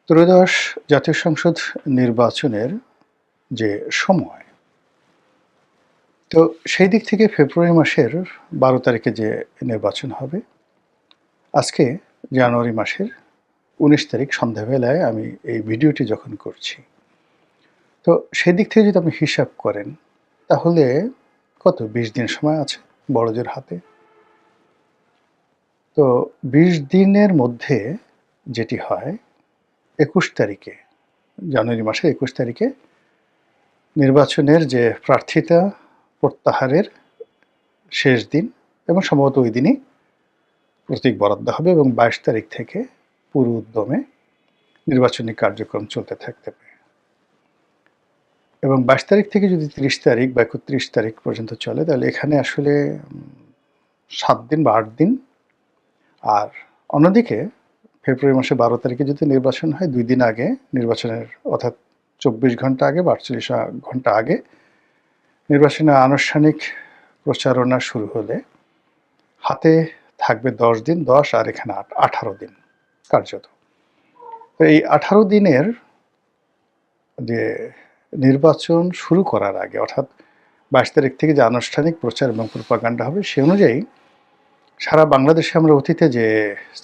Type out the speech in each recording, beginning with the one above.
ত্রয়োদশ জাতীয় সংসদ নির্বাচনের যে সময়, তো সেই দিক থেকে ফেব্রুয়ারি মাসের ১২ তারিখে যে নির্বাচন হবে, আজকে জানুয়ারি মাসের ১৯ তারিখ সন্ধ্যাবেলায় আমি এই ভিডিওটি যখন করছি, তো সেদিক থেকে যদি আপনি হিসাব করেন, তাহলে কত ২০ দিন সময় আছে বড়জোর হাতে। তো ২০ দিনের মধ্যে যেটি হয় ২১ তারিখে, জানুয়ারি মাসের ২১ তারিখে নির্বাচনের যে প্রার্থিতা প্রত্যাহারের শেষ দিন এবং সম্ভবত ওই দিনই প্রতীক বরাদ্দ হবে এবং ২২ তারিখ থেকে পুরো উদ্যমে নির্বাচনী কার্যক্রম চলতে থাকতে পারে এবং ২২ তারিখ থেকে যদি ৩০ তারিখ বা ৩১ তারিখ পর্যন্ত চলে, তাহলে এখানে আসলে ৭ দিন বা ৮ দিন। আর অন্যদিকে ফেব্রুয়ারি মাসের ১২ তারিখে যদি নির্বাচন হয়, ২ দিন আগে নির্বাচনের, অর্থাৎ ২৪ ঘন্টা আগে বা ৪৮ ঘন্টা আগে নির্বাচনের আনুষ্ঠানিক প্রচারণা শুরু হলে হাতে থাকবে ১০ দিন, ১০ আর এখানে ১৮ দিন কার্যত। তো এই ১৮ দিনের যে নির্বাচন শুরু করার আগে, অর্থাৎ ২২ তারিখ থেকে যে আনুষ্ঠানিক প্রচার এবং প্রোপাগান্ডা হবে, সে অনুযায়ী সারা বাংলাদেশে আমরা অতীতে যে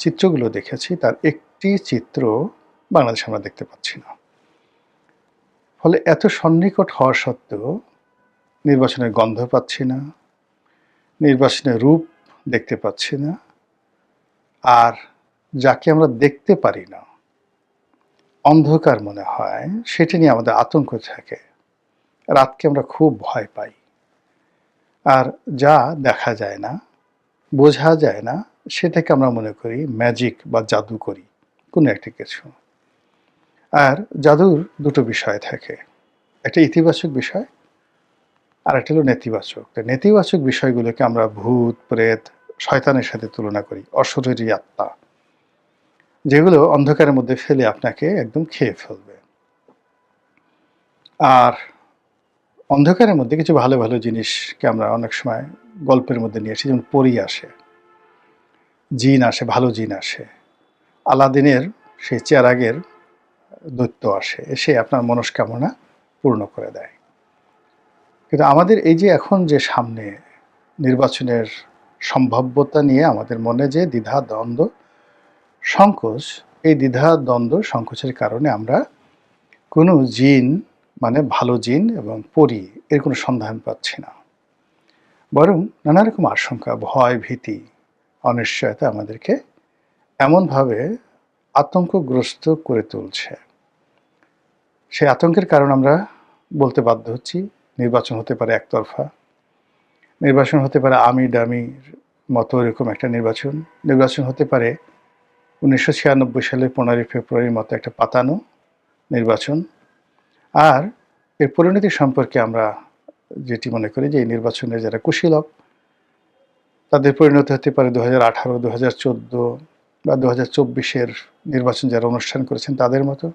চিত্রগুলো দেখেছি, তার একটি চিত্র বাংলাদেশে আমরা দেখতে পাচ্ছি না। ফলে এত সন্নিকট হওয়া সত্ত্বেও নির্বাচনের গন্ধ পাচ্ছি না, নির্বাচনের রূপ দেখতে পাচ্ছি না, আর যাকে আমরা দেখতে পারি না, অন্ধকার মনে হয়, সেটা নিয়ে আমাদের আতঙ্ক থাকে। রাতকে আমরা খুব ভয় পাই। আর যা দেখা যায় না, বোঝা যায় না, সেটাকে আমরা মনে করি ম্যাজিক বা জাদু করি কোনো একটা কিছু। আর জাদুর দুটো বিষয় থাকে, একটা ইতিবাচক বিষয় আর একটা হলো নেতিবাচক। নেতিবাচক বিষয়গুলোকে আমরা ভূত, প্রেত, শয়তানের সাথে তুলনা করি, অশরীরী আত্মা, যেগুলো অন্ধকারের মধ্যে ফেলে আপনাকে একদম খেয়ে ফেলবে। আর অন্ধকারের মধ্যে কিছু ভালো ভালো জিনিসকে আমরা অনেক সময় গল্পের মধ্যে নিয়ে আসি, যেমন পরী আসে, জিন আসে, ভালো জিন আসে, আলাদিনের সেই চেরাগের দৈত্য আসে, এসে আপনার মনস্কামনা পূর্ণ করে দেয়। কিন্তু আমাদের এই যে এখন যে সামনে নির্বাচনের সম্ভাব্যতা নিয়ে আমাদের মনে যে দ্বিধা দ্বন্দ্ব সংকোচ, এই দ্বিধা দ্বন্দ্ব সংকোচের কারণে আমরা কোনো জিন, মানে ভালো জিন এবং পরী, এর কোনো সন্ধান পাচ্ছি না। বরং নানা রকম আশঙ্কা, ভয়, ভীতি, অনিশ্চয়তা আমাদেরকে এমনভাবে আতঙ্কগ্রস্ত করে তুলছে। সেই আতঙ্কের কারণ আমরা বলতে বাধ্য হচ্ছি, নির্বাচন হতে পারে একতরফা, নির্বাচন হতে পারে আমি ডামির মতো এরকম একটা নির্বাচন, নির্বাচন হতে পারে ১৯৯৬ সালের ১৫ই ফেব্রুয়ারির মতো একটা পাতানো নির্বাচন। আর এর পরিণতি সম্পর্কে আমরা যেটি মনে করি যে এই নির্বাচনে যারা কুশীলব, তাদের পরিণতি হতে পারে ২০১৮, ২০১৪ বা ২০২৪-এর নির্বাচন যারা অনুষ্ঠান করেছেন তাদের মতো।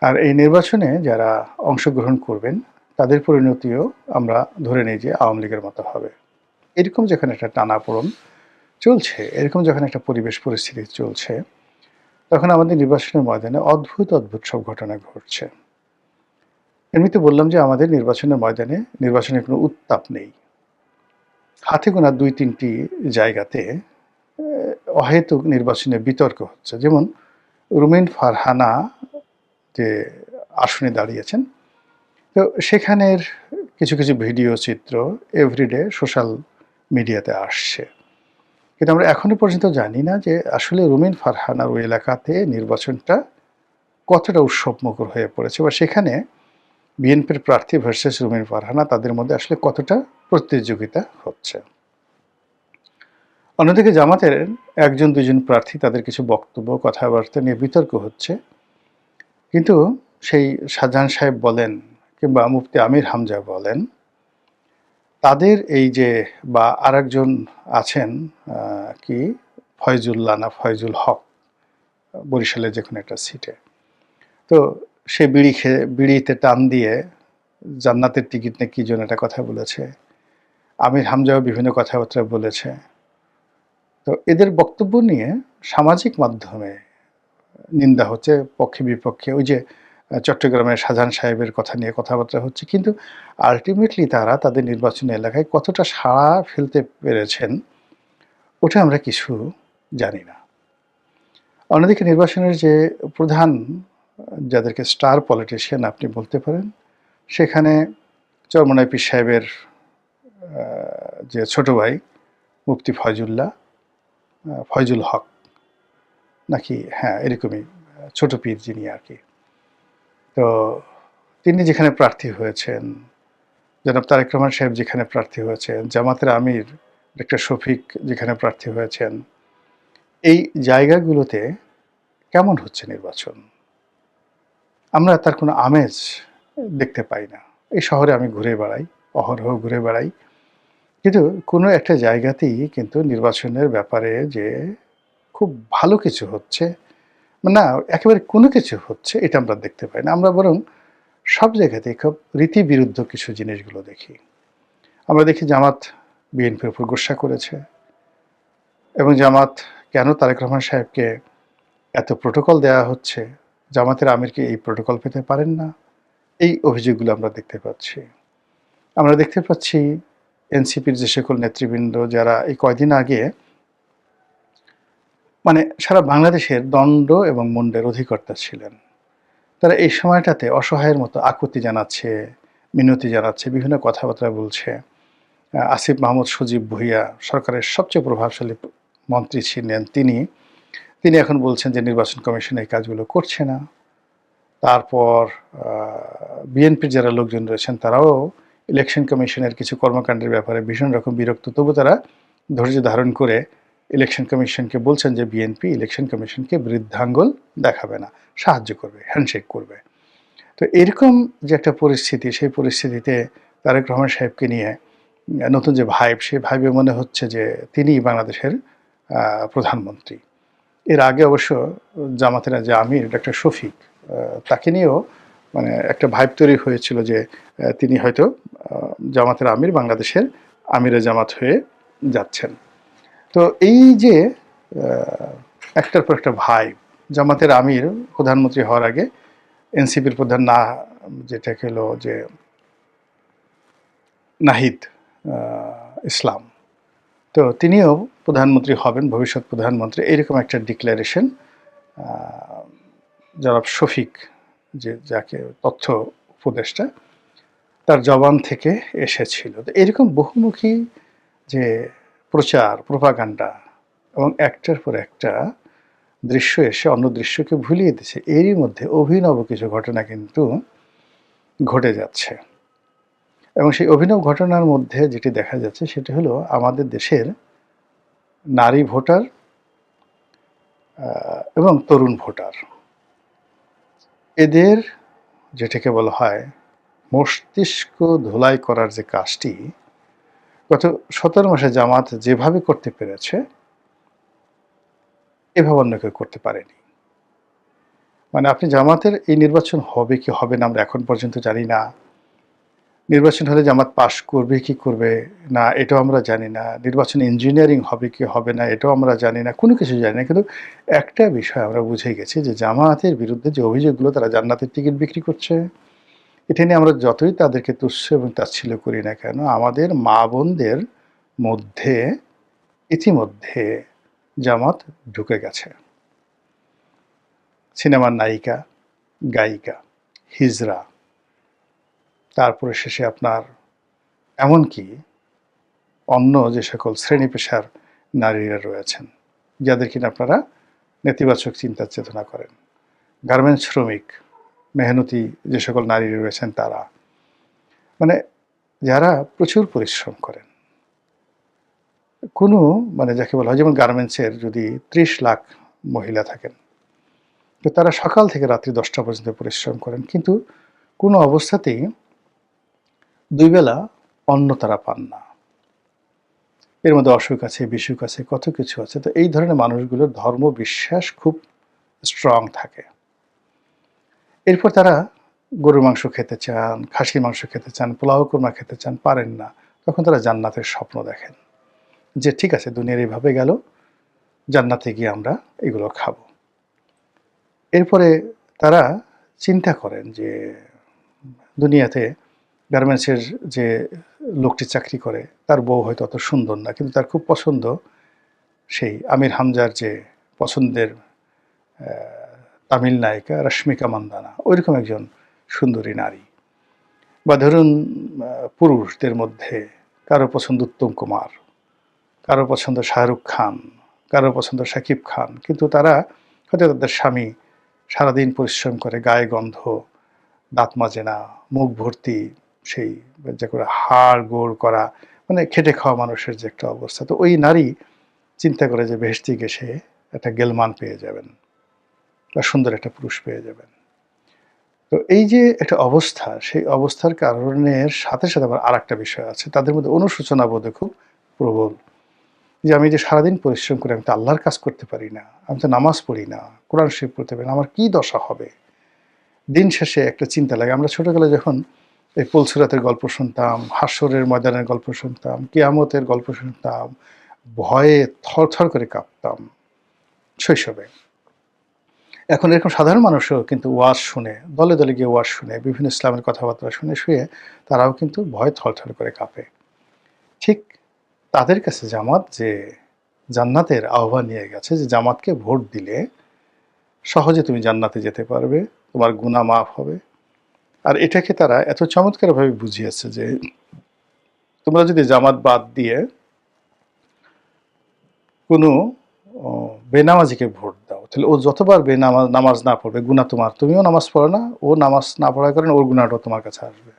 আর এই নির্বাচনে যারা অংশগ্রহণ করবেন, তাদের পরিণতিও আমরা ধরে নিই যে আওয়ামী লীগের মতো হবে। এরকম যখন একটা টানাপোড়েন চলছে, এরকম যখন একটা পরিবেশ পরিস্থিতি চলছে, তখন আমাদের নির্বাচনের ময়দানে অদ্ভুত অদ্ভুত সব ঘটনা ঘটছে। এমনিতে বললাম যে আমাদের নির্বাচনের ময়দানে নির্বাচনের কোনো উত্তাপ নেই। হাতে গোনা ২-৩টি জায়গাতে অহেতুক নির্বাচনে বিতর্ক হচ্ছে। যেমন রুমিন ফারহানা যে আসনে দাঁড়িয়েছেন, তো সেখানের কিছু কিছু ভিডিও চিত্র এভরিডে সোশ্যাল মিডিয়াতে আসছে। কিন্তু আমরা এখনো পর্যন্ত জানি না যে আসলে রুমিন ফারহানার ওই এলাকাতে নির্বাচনটা কতটা উৎসবমুখর হয়ে পড়েছে, বা সেখানে বিএনপির প্রার্থী ভার্সেস রুমিন ফারহানা, তাদের মধ্যে আসলে কতটা প্রতিযোগিতা হচ্ছে। অন্যদিকে জামাতের ১-২ জন প্রার্থী, তাদের কিছু বক্তব্য, কথাবার্তা নিয়ে বিতর্ক হচ্ছে। কিন্তু সেই শাহজাহান সাহেব বলেন কিংবা মুফতি আমির হামজা বলেন, তাদের এই যে, বা আরেকজন আছেন কি ফয়জুল্লাহ না ফয়জুল হক, বরিশালের যে কোনো একটা সিটে, তো সে বিড়িতে টান দিয়ে জান্নাতের টিকিট নিয়ে কি জন্য একটা কথা বলেছে। আমির হামজাও বিভিন্ন কথাবার্তা বলেছে। তো এদের বক্তব্য নিয়ে সামাজিক মাধ্যমে নিন্দা হচ্ছে পক্ষে বিপক্ষে। ওই যে চট্টগ্রামের শাহজাহান সাহেবের কথা নিয়ে কথাবার্তা হচ্ছে। কিন্তু আল্টিমেটলি তারা তাদের নির্বাচনী এলাকায় কতটা সাড়া ফেলতে পেরেছেন, ওটা আমরা কিছু জানি না। অন্যদিকে নির্বাচনের যে প্রধান যাদেরকে স্টার পলিটিশিয়ান আপনি বলতে পারেন, সেখানে চরমোনাই পীর সাহেবের যে ছোট ভাই মুফতি ফয়জুল হক নাকি, হ্যাঁ এরকমই, ছোট পীর যিনি আর কি। তো তিনি যেখানে প্রার্থী হয়েছেন, জনাব তারেক রহমান সাহেব যেখানে প্রার্থী হয়েছেন, জামাতের আমির ডক্টর শফিক যেখানে প্রার্থী হয়েছেন, এই জায়গাগুলোতে কেমন হচ্ছে নির্বাচন? আমরা তার কোনো আমেজ দেখতে পাই না। এই শহরে আমি ঘুরে বেড়াই, অহরহ ঘুরে বেড়াই, কিন্তু কোনো একটা জায়গাতেই কিন্তু নির্বাচনের ব্যাপারে যে খুব ভালো কিছু হচ্ছে, না একেবারে কোনো কিছু হচ্ছে, এটা আমরা দেখতে পাই না। আমরা বরং সব জায়গাতেই খুব রীতিবিরুদ্ধ কিছু জিনিসগুলো দেখি। আমরা দেখি জামাত বিএনপির উপর গোস্বা করেছে, এবং জামাত কেন তারেক রহমান সাহেবকে এত প্রোটোকল দেওয়া হচ্ছে, জামাতের আমিরকে এই প্রোটোকল পেতে পারেন না, এই অভিযোগগুলো আমরা দেখতে পাচ্ছি। আমরা দেখতে পাচ্ছি এনসিপির যে সকল নেতৃবৃন্দ যারা এই কয়দিন আগে মানে সারা বাংলাদেশের দণ্ড এবং মুন্ডের অধিকর্তা ছিলেন, তারা এই সময়টাতে অসহায়ের মতো আকুতি জানাচ্ছে, মিনতি জানাচ্ছে, বিভিন্ন কথাবার্তা বলছে। আসিফ মাহমুদ সজীব ভুঁইয়া সরকারের সবচেয়ে প্রভাবশালী মন্ত্রী ছিলেন, তিনি এখন বলছেন যে নির্বাচন কমিশন এই কাজগুলো করছে না। তারপর বিএনপির যারা লোকজন রয়েছেন তারাও ইলেকশন কমিশনের কিছু কর্মকাণ্ডের ব্যাপারে ভীষণ রকম বিরক্ত, তবু তারা ধৈর্য ধারণ করে ইলেকশন কমিশনকে বলছেন যে বিএনপি ইলেকশন কমিশনকে বৃদ্ধাঙ্গুল দেখাবে না, সাহায্য করবে, হ্যান্ডশেক করবে। তো এরকম যে একটা পরিস্থিতি, সেই পরিস্থিতিতে তারেক রহমান সাহেবকে নিয়ে নতুন যে ভাইব, সেই ভাইবে মনে হচ্ছে যে তিনিই বাংলাদেশের প্রধানমন্ত্রী। এর আগে অবশ্য জামাতের যে আমির ডক্টর শফিক, তাকে নিয়েও মানে একটা ভাইব তৈরি হয়েছিল যে তিনি হয়তো জামাতের আমির, বাংলাদেশের আমিরে জামাত হয়ে যাচ্ছেন। তো এই যে একটার পর একটা ভাইব, জামাতের আমির প্রধানমন্ত্রী হওয়ার আগে এনসিপির প্রধান যেটা হলো যে নাহিদ ইসলাম, তো তিনিও প্রধানমন্ত্রী হবেন, ভবিষ্যৎ প্রধানমন্ত্রী, এরকম একটা ডিক্লারেশন জনাব শফিক, যে যাকে তথ্য উপদেষ্টা, তার জবান থেকে এসেছিল। তো এরকম বহুমুখী যে প্রচার, প্রোপাগান্ডা এবং একটার পর একটা দৃশ্য এসে অন্য দৃশ্যকে ভুলিয়ে দিচ্ছে, এরই মধ্যে অভিনব কিছু ঘটনা কিন্তু ঘটে যাচ্ছে। এবং সেই অভিনব ঘটনার মধ্যে যেটি দেখা যাচ্ছে সেটি হলো আমাদের দেশের নারী ভোটার এবং তরুণ ভোটার, এদের যেটাকে বলা হয় মস্তিষ্ক ধুলাই করার যে কাজটি গত 17 মাসে জামাত যেভাবে করতে পেরেছে, এভাবে অন্য কেউ করতে পারেনি। মানে আপনি জামাতের এই নির্বাচন হবে কি হবে না আমরা এখন পর্যন্ত জানি না, নির্বাচন হলে জামাত পাশ করবে কি করবে না এটাও আমরা জানি না, নির্বাচন ইঞ্জিনিয়ারিং হবে কি হবে না এটাও আমরা জানি না, কোনো কিছু জানি না। কিন্তু একটা বিষয় আমরা বুঝে গেছি যে জামাতের বিরুদ্ধে যে অভিযোগগুলো, তারা জান্নাতের টিকিট বিক্রি করছে, এটা নিয়ে আমরা যতই তাদেরকে তুচ্ছ এবং তাচ্ছিল্য করি না কেন, আমাদের মা বোনদের মধ্যে ইতিমধ্যে জামাত ঢুকে গেছে। সিনেমার নায়িকা, গায়িকা, হিজড়া, তারপরে শেষে আপনার এমনকি অন্য যে সকল শ্রেণী পেশার নারীরা রয়েছেন, যাদের কিনা আপনারা নেতিবাচক চিন্তা চেতনা করেন, গার্মেন্টস শ্রমিক, মেহনতি যে সকল নারী রয়েছেন তারা, মানে যারা প্রচুর পরিশ্রম করেন, কোনো মানে যাকে বলা হয়, যেমন গার্মেন্টসের যদি 30 লাখ মহিলা থাকেন, তো তারা সকাল থেকে রাত্রি 10টা পর্যন্ত পরিশ্রম করেন, কিন্তু কোনো অবস্থাতেই 2 বেলা অন্ন তারা পান না। এর মধ্যে অসুখ আছে, বিসুখ আছে, কত কিছু আছে। তো এই ধরনের মানুষগুলোর ধর্ম বিশ্বাস খুব স্ট্রং থাকে। এরপর তারা গরুর মাংস খেতে চান, খাসির মাংস খেতে চান, পোলাও কোরমা খেতে চান, পারেন না। তখন তারা জান্নাতের স্বপ্ন দেখেন যে ঠিক আছে দুনিয়ার এইভাবে গেল, জান্নাতে গিয়ে আমরা এগুলো খাবো। এরপরে তারা চিন্তা করেন যে দুনিয়াতে গার্মেন্টসের যে লোকটি চাকরি করে তার বউ হয়তো অত সুন্দর না, কিন্তু তার খুব পছন্দ সেই আমির হামজার যে পছন্দের তামিল নায়িকা রশ্মিকা মান্দানা, ওইরকম একজন সুন্দরী নারী। বা ধরুন পুরুষদের মধ্যে কারো পছন্দ উত্তম কুমার, কারো পছন্দ শাহরুখ খান, কারো পছন্দ শাকিব খান, কিন্তু তারা হয়তো তাদের স্বামী সারাদিন পরিশ্রম করে, গায়ে গন্ধ, দাঁত মাজে না, মুখ ভর্তি সেই যে করে হাড় গোড় করা, মানে খেটে খাওয়া মানুষের যে একটা অবস্থা। তো ওই নারী চিন্তা করে যে বেহেশতে গিয়ে সে একটা গেলমান পেয়ে যাবেন বা সুন্দর একটা পুরুষ পেয়ে যাবেন। তো এই যে একটা অবস্থা, সেই অবস্থার কারণের সাথে সাথে আবার আর একটা বিষয় আছে, তাদের মধ্যে অনুশোচনা বোধে খুব প্রবল। যে আমি যে সারাদিন পরিশ্রম করে আমি তো আল্লাহর কাজ করতে পারি না, আমি তো নামাজ পড়ি না, কোরআন শরীফ পড়তে পারি না, আমার কী দশা হবে। দিন শেষে একটা চিন্তা লাগে। আমরা ছোটোবেলায় যখন এই পুলসিরাতের গল্প শুনতাম, হাসরের ময়দানের গল্প শুনতাম, কিয়ামতের গল্প শুনতাম, ভয়ে থরথর করে কাঁপতাম শৈশবে। এখন এরকম সাধারণ মানুষও কিন্তু ওয়াজ শুনে, দলে দলে গিয়ে ওয়াজ শুনে, বিভিন্ন ইসলামের কথাবার্তা শুনে শুয়ে তারাও কিন্তু ভয়ে থরথর করে কাঁপে। ঠিক তাদের কাছে জামাত যে জান্নাতের আহ্বান নিয়ে গেছে, যে জামাতকে ভোট দিলে সহজে তুমি জান্নাতে যেতে পারবে, তোমার গুনাহ মাফ হবে। আর এটাকে তারা এত চমৎকারভাবে বুঝিয়েছে যে তোমরা যদি জামাত বাদ দিয়ে কোনো বেনামাজিকে ভোট দাও, তাহলে ও যতবার নামাজ না পড়বে গুনাহ তোমার, তুমিও নামাজ পড়ো না, ও নামাজ না পড়ার কারণে ওর গুনাহটাও তোমার কাছে আসবে।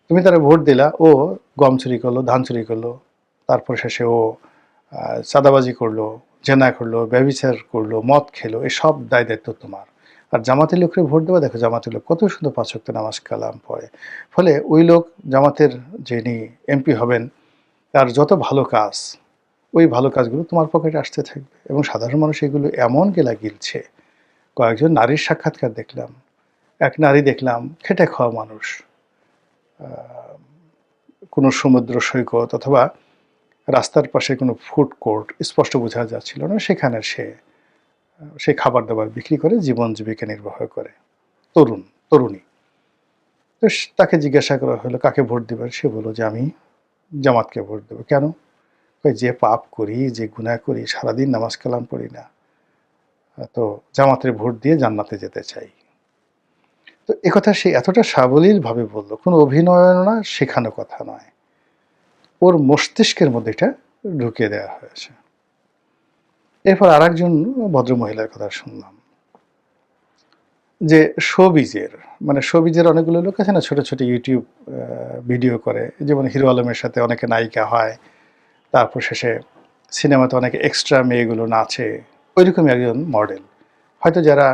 তুমি তারা ভোট দিলা, ও গম চুরি করলো, ধান চুরি করলো, তারপর শেষে ও চাঁদাবাজি করলো, জেনা করলো, ব্যভিচার করলো, মদ খেলো, এসব দায় দায়িত্ব তোমার। আর জামাতের লোকরে ভোট দেওয়া, দেখো জামাতের লোক কত সুন্দর ৫ ওয়াক্ত নামাজ কালাম পড়ে। ফলে ওই লোক জামাতের যিনি এমপি হবেন, তার যত ভালো কাজ, ওই ভালো কাজগুলো তোমার পকেটে আসতে থাকবে। এবং সাধারণ মানুষ এগুলো এমন গেলা গিলছে। কয়েকজন নারীর সাক্ষাৎকার দেখলাম, এক নারী দেখলাম খেটে খাওয়া মানুষ, কোনো সমুদ্র সৈকত অথবা রাস্তার পাশে কোনো ফুড কোর্ট স্পষ্ট বোঝা যাচ্ছিল না, সেখানে সে খাবার দাবার বিক্রি করে জীবন জীবিকা নির্বাহ করে। তরুণী। তো তাকে জিজ্ঞাসা করা হলো কাকে ভোট দেবেন, সে বলল যে আমি জামাতকে ভোট দেবো। কেন? যে পাপ করি, যে গুনাহ করি, সারাদিন নামাজ কালাম পড়ি না, তো জামাতের ভোট দিয়ে জান্নাতে যেতে চাই। তো একথা সে এতটা সাবলীলভাবে বলল, কোনো অভিনয় না, শেখানো কথা নয়, ওর মস্তিষ্কের মধ্যে এটা ঢুকিয়ে দেওয়া হয়েছে। এরপর আর একজন ভদ্রমহিলার কথা শুনলাম, যে শোবিজের অনেকগুলো লোক আছে না, ছোট ছোট ইউটিউব ভিডিও করে, যেমন হিরো আলমের সাথে অনেকে নায়িকা হয়, তারপর শেষে সিনেমাতে অনেকে এক্সট্রা মেয়েগুলো নাচে, ওইরকমই একজন মডেল। হয়তো যারা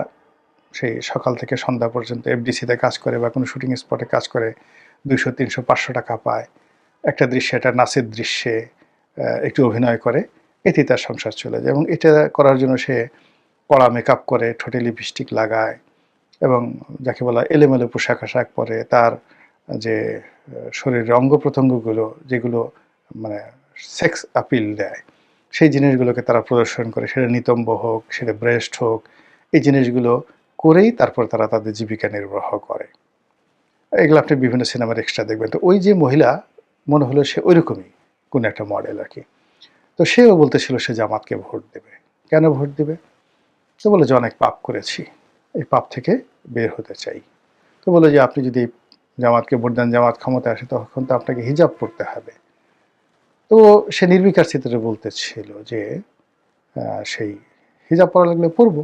সেই সকাল থেকে সন্ধ্যা পর্যন্ত এফডিসিতে কাজ করে বা কোনো শুটিং স্পটে কাজ করে 200, 300, 500 টাকা পায়, একটা দৃশ্যে, একটা নাচের দৃশ্যে একটু অভিনয় করে, এতেই তার সংসার চলে যায়। এবং এটা করার জন্য সে কড়া মেকআপ করে, ঠোঁটে লিপস্টিক লাগায়, এবং যাকে বলা এলোমেলো পোশাক আশাক পরে, তার যে শরীরের অঙ্গ প্রত্যঙ্গগুলো যেগুলো মানে সেক্স আপিল দেয়, সেই জিনিসগুলোকে তারা প্রদর্শন করে, সেটা নিতম্ব হোক, সেটা ব্রেস্ট হোক, এই জিনিসগুলো করেই তারপর তারা তাদের জীবিকা নির্বাহ করে। এগুলো আপনি বিভিন্ন সিনেমার এক্সট্রা দেখবেন। তো ওই যে মহিলা, মনে হলো সে ওইরকমই কোনো একটা মডেল আর কি। তো সেও বলতেছিল সে জামাতকে ভোট দেবে। কেন ভোট দেবে? তো বলে যে অনেক পাপ করেছি, এই পাপ থেকে বের হতে চাই। তো বলে যে আপনি যদি জামাতকে ভোট দেন, জামাত ক্ষমতায় আসে, তখন তো আপনাকে হিজাব পড়তে হবে। তো সে নির্বিকার চিত্রে বলতেছিল যে সেই হিজাব পরা লাগলে পরবো,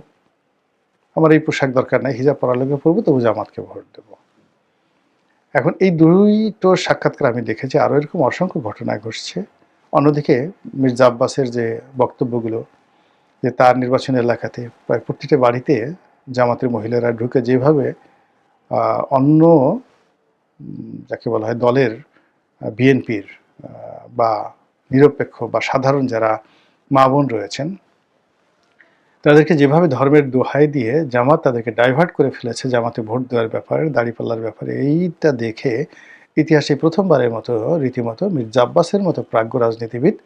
আমার এই পোশাক দরকার নাই, হিজাব পরা লাগলে পরবো, তবু জামাতকে ভোট দেবো। এখন এই দুটো সাক্ষাৎকার আমি দেখেছি, আরও এরকম অসংখ্য ঘটনা ঘটছে। অন্যদিকে মির্জা আব্বাসের যে বক্তব্যগুলো, যে তার নির্বাচনী এলাকাতে প্রায় প্রতিটা বাড়িতে জামাতের মহিলারা ঢুকে যেভাবে অন্য যাকে বলা হয় দলের, বিএনপির বা নিরপেক্ষ বা সাধারণ যারা মা বোন রয়েছেন, তাদেরকে যেভাবে ধর্মের দোহাই দিয়ে জামাত তাদেরকে ডাইভার্ট করে ফেলেছে জামাতে ভোট দেওয়ার ব্যাপারে, দাঁড়িপাল্লার ব্যাপারে, এইটা দেখে ইতিহাসে প্রথমবারের মতো রীতিমতো মির্জা আব্বাসের মতো প্রাজ্ঞ রাজনীতিবিদ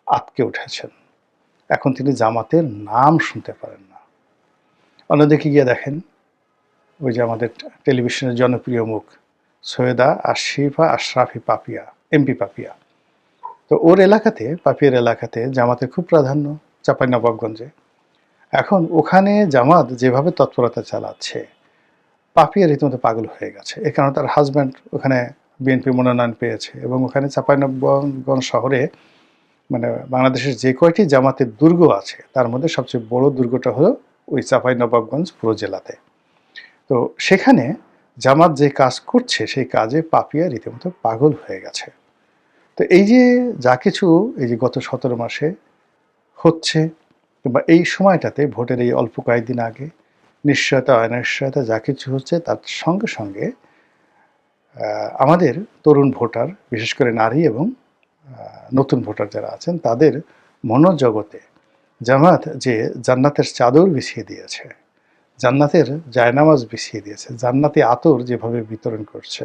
আঁতকে উঠেছেন। এখন তিনি জামাতের নাম শুনতে পারেন না। অন্যদিকে গিয়ে দেখেন ওই যে আমাদের টেলিভিশনের জনপ্রিয় মুখ সৈয়দা আশিফা আশরাফি পাপিয়া, এমপি পাপিয়া। তো ওর এলাকাতে, পাপিয়ার এলাকাতে জামাতের খুব প্রাধান্য চাঁপাইনবাবগঞ্জে। এখন ওখানে জামাত যেভাবে তৎপরতা চালাচ্ছে, পাপিয়া রীতিমতো পাগল হয়ে গেছে। এ কারণে তার হাজব্যান্ড ওখানে বিএনপি মনোনয়ন পেয়েছে এবং ওখানে চাঁপাইনবাবগঞ্জ শহরে মানে বাংলাদেশের যে কয়টি জামাতের দুর্গ আছে তার মধ্যে সবচেয়ে বড় দুর্গটা হলো ওই চাঁপাইনবাবগঞ্জ পুরো জেলাতে। তো সেখানে জামাত যে কাজ করছে সেই কাজে পাপিয়া রীতিমতো পাগল হয়ে গেছে। তো এই যে যা কিছু এই যে গত 17 মাসে হচ্ছে কিংবা এই সময়টাতে ভোটের এই অল্প কয়েকদিন আগে নিশ্চয়তা অনিশ্চয়তা যা কিছু হচ্ছে তার সঙ্গে সঙ্গে আমাদের তরুণ ভোটার বিশেষ করে নারী এবং নতুন ভোটার যারা আছেন তাদের মনোজগতে জামাত যে জান্নাতের চাদর বিছিয়ে দিয়েছে, জান্নাতের জায়নামাজ বিছিয়ে দিয়েছে, জান্নাতি আতর যেভাবে বিতরণ করছে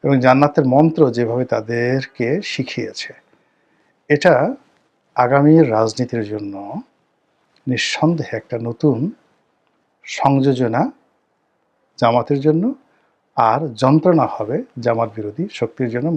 এবং জান্নাতের মন্ত্র যেভাবে তাদেরকে শিখিয়েছে, এটা আগামীর রাজনীতির জন্য নিঃসন্দেহে একটা নতুন সংযোজনা জামাতের জন্য, আর যন্ত্রণা হবে জামাত বিরোধী শক্তির জন্য।